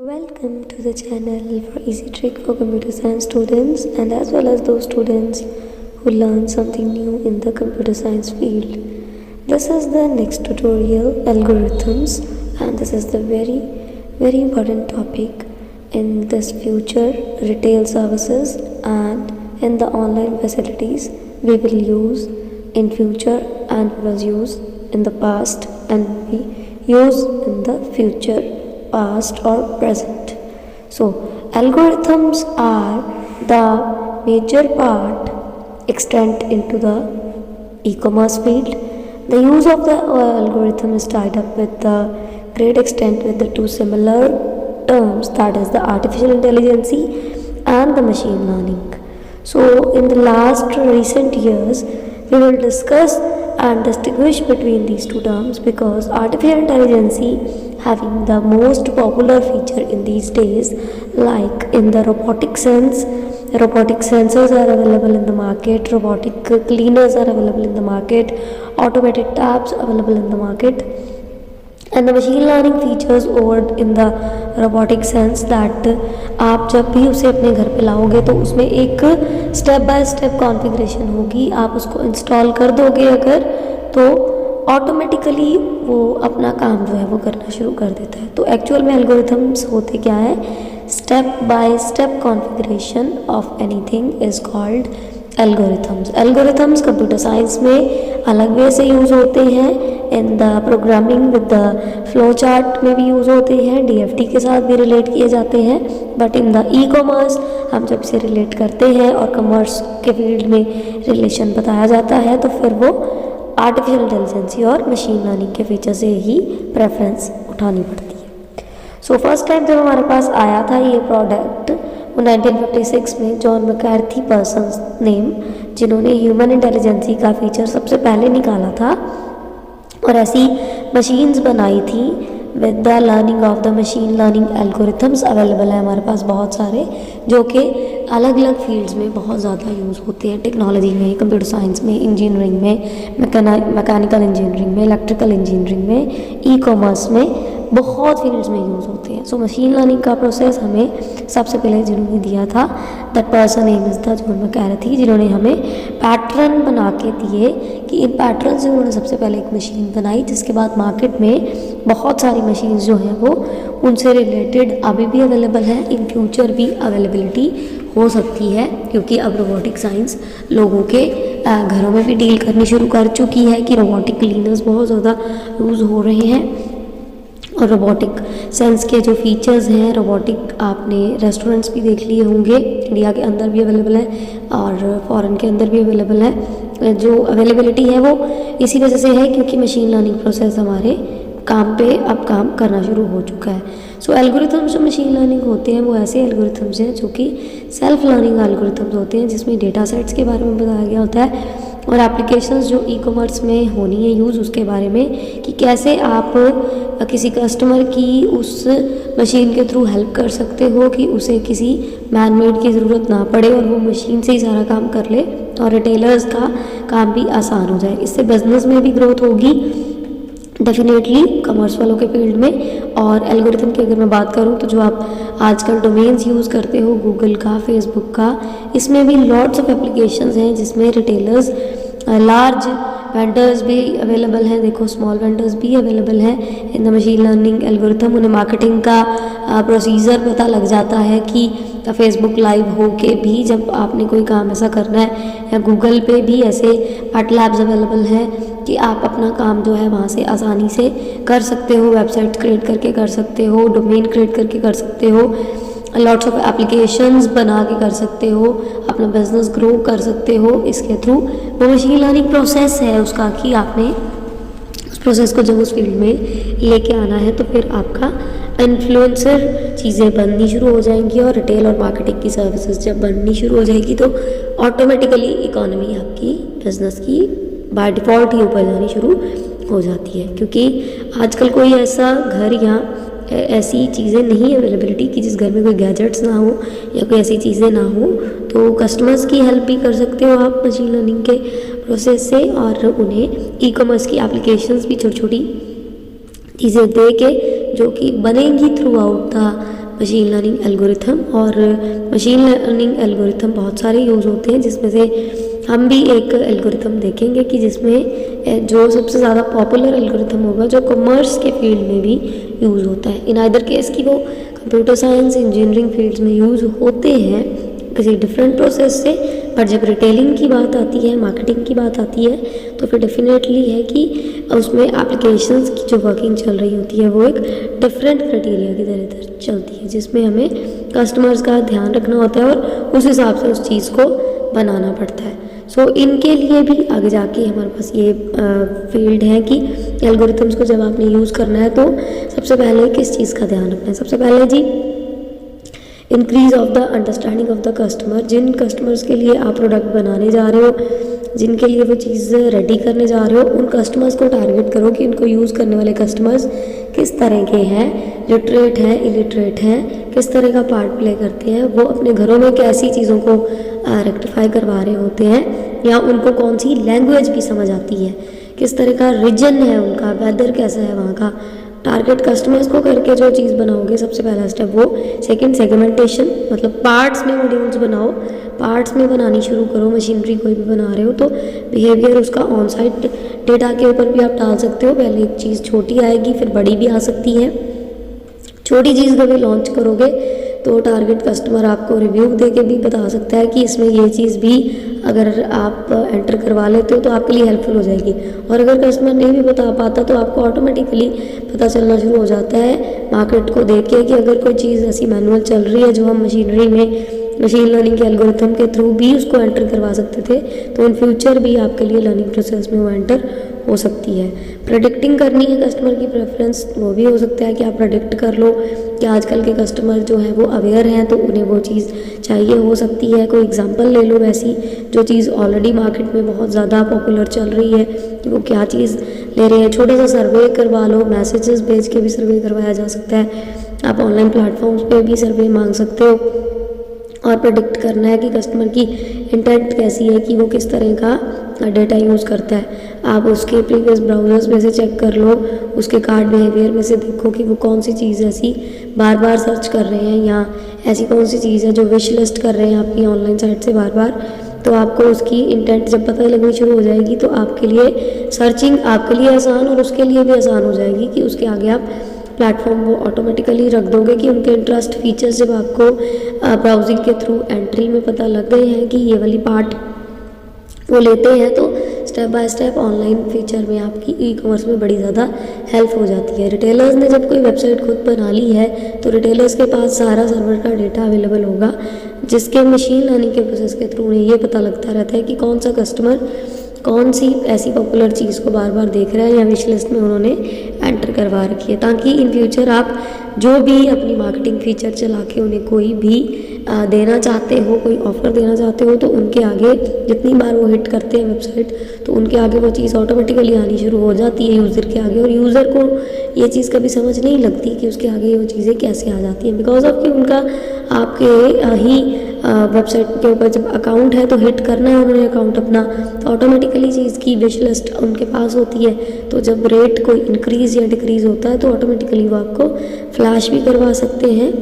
Welcome to the channel for easy trick for computer science students and as well as those students who learn something new in the computer science field. This is the next tutorial, algorithms, and this is the very important topic in this future retail services and in the online facilities we will use in future and was used in the past and we use in the future, past or present. So algorithms are the major part extent into the e-commerce field. The use of the algorithm is tied up with the great extent with the two similar terms, that is the artificial intelligence and the machine learning. So in the last recent years we will discuss and distinguish between these two terms because artificial intelligence having the most popular feature in these days, like in the robotic sense, robotic sensors are available in the market, robotic cleaners are available in the market, automated tabs available in the market, and the machine learning features over in the robotic sense that आप जब भी उसे अपने घर पे लाओगे तो उसमें एक स्टेप बाय स्टेप कॉन्फ़िगरेशन होगी, आप उसको इंस्टॉल कर दोगे अगर तो ऑटोमेटिकली वो अपना काम जो है वो करना शुरू कर देता है. तो एक्चुअल में एल्गोरिथम्स होते क्या है, step by step configuration of anything is called algorithms. Algorithms computer science में अलग वे से यूज़ होते हैं, in the programming with the flow chart में भी यूज़ होते हैं, डीएफटी के साथ भी रिलेट किए जाते हैं, but in the e commerce हम जब इसे रिलेट करते हैं और कॉमर्स के फील्ड में रिलेशन बताया जाता है तो फिर वो आर्टिफिशियल इंटेलिजेंस और मशीन लर्निंग के फीचर से ही प्रेफरेंस उठानी पड़ती है. सो फर्स्ट टाइम जब हमारे पास आया था ये प्रोडक्ट 1956 में जॉन मैकार्थी पर्सन्स नेम, जिन्होंने ह्यूमन इंटेलिजेंसी का फीचर सबसे पहले निकाला था और ऐसी मशीन्स बनाई थी with the learning of the machine learning algorithms available है हमारे पास बहुत सारे, जो कि अलग अलग फील्ड्स में बहुत ज़्यादा यूज़ होते हैं, टेक्नोलॉजी में, कंप्यूटर साइंस में, इंजीनियरिंग में, मैकेनिकल इंजीनियरिंग में, इलेक्ट्रिकल इंजीनियरिंग में, ई कॉमर्स में, बहुत फील्ड्स में यूज़ होते हैं. सो मशीन लर्निंग का प्रोसेस हमें सबसे पहले जिन्होंने दिया था that person name is the John McCarthy, जिन्होंने हमें पैटर्न बना के दिए कि इन पैटर्न से उन्होंने सबसे पहले एक मशीन बनाई, जिसके बाद मार्केट में बहुत सारी मशीन्स जो हैं वो उनसे रिलेटेड अभी भी अवेलेबल है, इन फ्यूचर भी अवेलेबिलिटी हो सकती है क्योंकि अब रोबोटिक साइंस लोगों के घरों में भी डील करनी शुरू कर चुकी है कि रोबोटिक क्लीनर्स बहुत ज़्यादा यूज़ हो रहे हैं और रोबोटिक सेंस के जो फीचर्स हैं, रोबोटिक आपने रेस्टोरेंट्स भी देख लिए होंगे, इंडिया के अंदर भी अवेलेबल है और फॉरेन के अंदर भी अवेलेबल है. जो अवेलेबिलिटी है वो इसी वजह से है क्योंकि मशीन लर्निंग प्रोसेस हमारे काम पे अब काम करना शुरू हो चुका है. सो एल्गोरिथम्स जो मशीन लर्निंग होते हैं वो ऐसे एल्गोरिथम्स हैं जो कि सेल्फ लर्निंग एल्गोरिथम्स होते हैं, जिसमें डेटा सेट्स के बारे में बताया गया होता है और एप्लीकेशंस जो ई कॉमर्स में होनी है यूज़ उसके बारे में कि कैसे आप किसी कस्टमर की उस मशीन के थ्रू हेल्प कर सकते हो कि उसे किसी मैन मेड की ज़रूरत ना पड़े और वो मशीन से ही सारा काम कर ले और रिटेलर्स का काम भी आसान हो जाए. इससे बिजनेस में भी ग्रोथ होगी डेफिनेटली कॉमर्स वालों के फील्ड में. और एल्गोरिथम की अगर मैं बात करूं तो जो आप आजकल डोमेन्स यूज़ करते हो गूगल का, फेसबुक का, इसमें भी लॉट्स ऑफ एप्लीकेशंस हैं जिसमें रिटेलर्स, लार्ज वेंडर्स भी अवेलेबल हैं, देखो स्मॉल वेंडर्स भी अवेलेबल हैं in the machine learning algorithm. उन्हें मार्केटिंग का प्रोसीजर पता लग जाता है कि फेसबुक लाइव हो के भी जब आपने कोई काम ऐसा करना है, या गूगल पे भी ऐसे पैट लैब्स अवेलेबल हैं कि आप अपना काम जो है वहाँ से आसानी से कर सकते हो, वेबसाइट क्रिएट करके कर सकते हो, डोमेन क्रिएट करके कर सकते हो, लॉट्स ऑफ एप्लीकेशंस बना के कर सकते हो, अपना बिजनेस ग्रो कर सकते हो इसके थ्रू. वो मशीन लर्निंग प्रोसेस है उसका कि आपने उस प्रोसेस को जब उस फील्ड में लेके आना है तो फिर आपका इन्फ्लुएंसर चीज़ें बननी शुरू हो जाएंगी और रिटेल और मार्केटिंग की सर्विसेज जब बननी शुरू हो जाएगी तो ऑटोमेटिकली इकोनॉमी आपकी बिजनेस की बाय डिफ़ॉल्ट ही ऊपर जानी शुरू हो जाती है. क्योंकि आजकल कोई ऐसा घर या ऐसी चीज़ें नहीं अवेलेबिलिटी कि जिस घर में कोई गैजेट्स ना हो या कोई ऐसी चीज़ें ना हो, तो कस्टमर्स की हेल्प भी कर सकते हो आप मशीन लर्निंग के प्रोसेस से और उन्हें ई कॉमर्स की एप्लीकेशंस भी छोटी छोटी चीज़ें दे के जो कि बनेंगी through out the machine learning algorithm. और मशीन लर्निंग एल्गोरिथम बहुत सारे यूज़ होते हैं, जिसमें से हम भी एक एल्गोरिथम देखेंगे कि जिसमें जो सबसे ज़्यादा पॉपुलर एल्गोरिथम होगा जो कॉमर्स के फील्ड में भी यूज़ होता है। इन आइदर केस कि वो कंप्यूटर साइंस इंजीनियरिंग फील्ड्स में यूज़ होते हैं किसी डिफरेंट प्रोसेस से, पर जब रिटेलिंग की बात आती है, मार्केटिंग की बात आती है, तो फिर डेफिनेटली है कि उसमें एप्लीकेशंस की जो वर्किंग चल रही होती है वो एक डिफरेंट क्राइटेरिया की तरह चलती है, जिसमें हमें कस्टमर्स का ध्यान रखना होता है और उस हिसाब से उस चीज़ को बनाना पड़ता है। सो इनके लिए भी आगे जाके हमारे पास ये फील्ड है कि एल्गोरिथम्स को जब आपने यूज़ करना है तो सबसे पहले किस चीज़ का ध्यान रखना है। सबसे पहले जी increase of the understanding of the customer. जिन कस्टमर्स के लिए आप प्रोडक्ट बनाने जा रहे हो, जिनके लिए वो चीज़ रेडी करने जा रहे हो, उन कस्टमर्स को टारगेट करो कि उनको यूज़ करने वाले कस्टमर्स किस तरह के हैं, लिटरेट हैं, इलिटरेट हैं, किस तरह का पार्ट प्ले करते हैं, वो अपने घरों में कैसी चीज़ों को रेक्टिफाई करवा रहे होते हैं, या उनको कौन सी लैंग्वेज भी समझ आती है, किस तरह का रीजन है उनका, वेदर कैसा है वहाँ का। टारगेट कस्टमर्स को करके जो चीज़ बनाओगे सबसे पहला स्टेप वो। सेकंड सेगमेंटेशन, मतलब पार्ट्स में मॉड्यूल्स बनाओ, पार्ट्स में बनानी शुरू करो। मशीनरी कोई भी बना रहे हो तो बिहेवियर उसका ऑन साइट डेटा के ऊपर भी आप डाल सकते हो। पहले एक चीज़ छोटी आएगी फिर बड़ी भी आ सकती है। छोटी चीज़ कभी लॉन्च करोगे तो टारगेट कस्टमर आपको रिव्यू दे के भी बता सकता है कि इसमें ये चीज़ भी अगर आप एंटर करवा लेते हो तो आपके लिए हेल्पफुल हो जाएगी। और अगर कस्टमर नहीं भी बता पाता तो आपको ऑटोमेटिकली पता चलना शुरू हो जाता है मार्केट को देख के कि अगर कोई चीज़ ऐसी मैनुअल चल रही है जो हम मशीनरी में मशीन लर्निंग के एल्गोरिथम के थ्रू भी उसको एंटर करवा सकते थे, तो इन फ्यूचर भी आपके लिए लर्निंग प्रोसेस में वो एंटर हो सकती है। प्रेडिक्टिंग करनी है कस्टमर की प्रेफरेंस, वो भी हो सकता है कि आप प्रेडिक्ट कर लो कि आजकल के कस्टमर जो हैं वो अवेयर हैं तो उन्हें वो चीज़ चाहिए हो सकती है। कोई एग्जांपल ले लो वैसी जो चीज़ ऑलरेडी मार्केट में बहुत ज़्यादा पॉपुलर चल रही है कि वो क्या चीज़ ले रहे हैं। छोटा सा सर्वे करवा लो, मैसेजेस भेज के भी सर्वे करवाया जा सकता है। आप ऑनलाइन प्लेटफॉर्म्स पे भी सर्वे मांग सकते हो और प्रेडिक्ट करना है कि कस्टमर की इंटेंट कैसी है, कि वो किस तरह का डेटा यूज़ करता है। आप उसके प्रीवियस ब्राउज़र्स में से चेक कर लो, उसके कार्ड बिहेवियर में से देखो कि वो कौन सी चीज़ ऐसी बार बार सर्च कर रहे हैं या ऐसी कौन सी चीज़ है जो विश लिस्ट कर रहे हैं आपकी ऑनलाइन साइट से बार बार। तो आपको उसकी इंटेंट जब पता लगनी शुरू हो जाएगी तो आपके लिए सर्चिंग आपके लिए आसान और उसके लिए भी आसान हो जाएगी कि उसके आगे आप प्लेटफॉर्म वो ऑटोमेटिकली रख दोगे कि उनके इंटरेस्ट फीचर्स जब आपको ब्राउजिंग के थ्रू एंट्री में पता लग गए हैं कि ये वाली पार्ट वो लेते हैं, तो step by step online feature में आपकी ई कॉमर्स में बड़ी ज़्यादा हेल्प हो जाती है। रिटेलर्स ने जब कोई वेबसाइट खुद बना ली है तो रिटेलर्स के पास सारा सर्वर का डेटा अवेलेबल होगा, जिसके मशीन लर्निंग के प्रोसेस के थ्रू उन्हें ये पता लगता रहता है कि कौन सा कस्टमर कौन सी ऐसी पॉपुलर चीज़ को बार बार देख रहा है या विश लिस्ट में उन्होंने एंटर करवा रखी है, ताकि इन फ्यूचर आप जो भी अपनी मार्केटिंग फीचर चला के उन्हें कोई भी देना चाहते हो, कोई ऑफ़र देना चाहते हो, तो उनके आगे जितनी बार वो हिट करते हैं वेबसाइट तो उनके आगे वो चीज़ ऑटोमेटिकली आनी शुरू हो जाती है यूज़र के आगे। और यूज़र को ये चीज़ कभी समझ नहीं लगती कि उसके आगे वो चीज़ें कैसे आ जाती हैं, बिकॉज ऑफ कि उनका आपके ही वेबसाइट के ऊपर जब अकाउंट है तो हिट करना है उन्होंने अकाउंट अपना, तो ऑटोमेटिकली चीज़ की विश लिस्ट उनके पास होती है। तो जब रेट कोई इंक्रीज़ या डिक्रीज़ होता है तो ऑटोमेटिकली वो आपको फ्लैश भी करवा सकते हैं,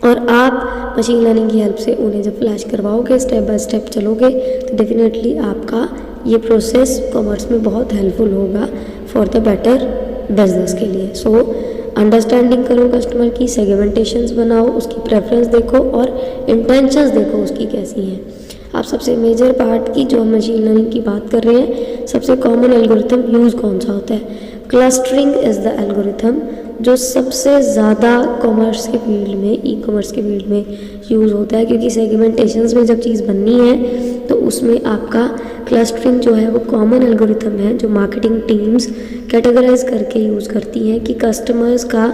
और आप मशीन लर्निंग की हेल्प से उन्हें जब फ्लैश करवाओगे, स्टेप बाय स्टेप चलोगे, तो डेफिनेटली आपका ये प्रोसेस कॉमर्स में बहुत हेल्पफुल होगा फॉर द बेटर बिजनेस के लिए। सो अंडरस्टैंडिंग करो कस्टमर की, सेगमेंटेशंस बनाओ, उसकी प्रेफरेंस देखो और इंटेंशंस देखो उसकी कैसी हैं। आप सबसे मेजर पार्ट की जो हम मशीन लर्निंग की बात कर रहे हैं, सबसे कॉमन एल्गोरिथम यूज़ कौन सा होता है? क्लस्टरिंग इज़ द एल्गोरिथम जो सबसे ज़्यादा कॉमर्स के फील्ड में, ई कॉमर्स के फील्ड में यूज़ होता है, क्योंकि सेगमेंटेशंस में जब चीज़ बननी है तो उसमें आपका क्लस्टरिंग जो है वो कॉमन एल्गोरिथम है जो मार्केटिंग टीम्स कैटेगराइज करके यूज़ करती हैं कि कस्टमर्स का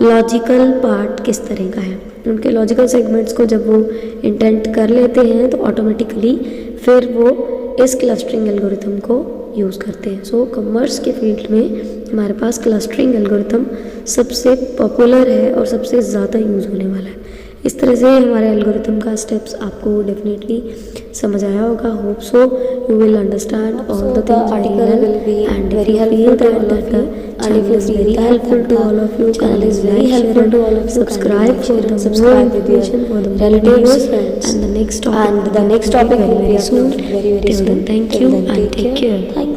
लॉजिकल पार्ट किस तरह का है। उनके लॉजिकल सेगमेंट्स को जब वो इंटेंट कर लेते हैं तो ऑटोमेटिकली फिर वो इस क्लस्टरिंग एल्गोरिथम को यूज़ करते हैं। सो कॉमर्स के फील्ड में हमारे पास क्लस्टरिंग एल्गोरिथम सबसे पॉपुलर है और सबसे ज़्यादा यूज़ होने वाला है। इस तरह से हमारे एल्गोरिथम का स्टेप्स आपको डेफिनेटली समझ आया होगा. Hope so you will understand all the things article will be and if very you helpful feel to that all of you, the and if channel you is feel very that helpful to the all of you, channel is very like, helpful share, to all of you, subscribe kindly for like, share the and more subscribe with your information, for the more relatives, videos, friends. and the next topic And will the be next uploaded topic will be very soon. uploaded very Till soon. then, thank Till you then, and take care. Thank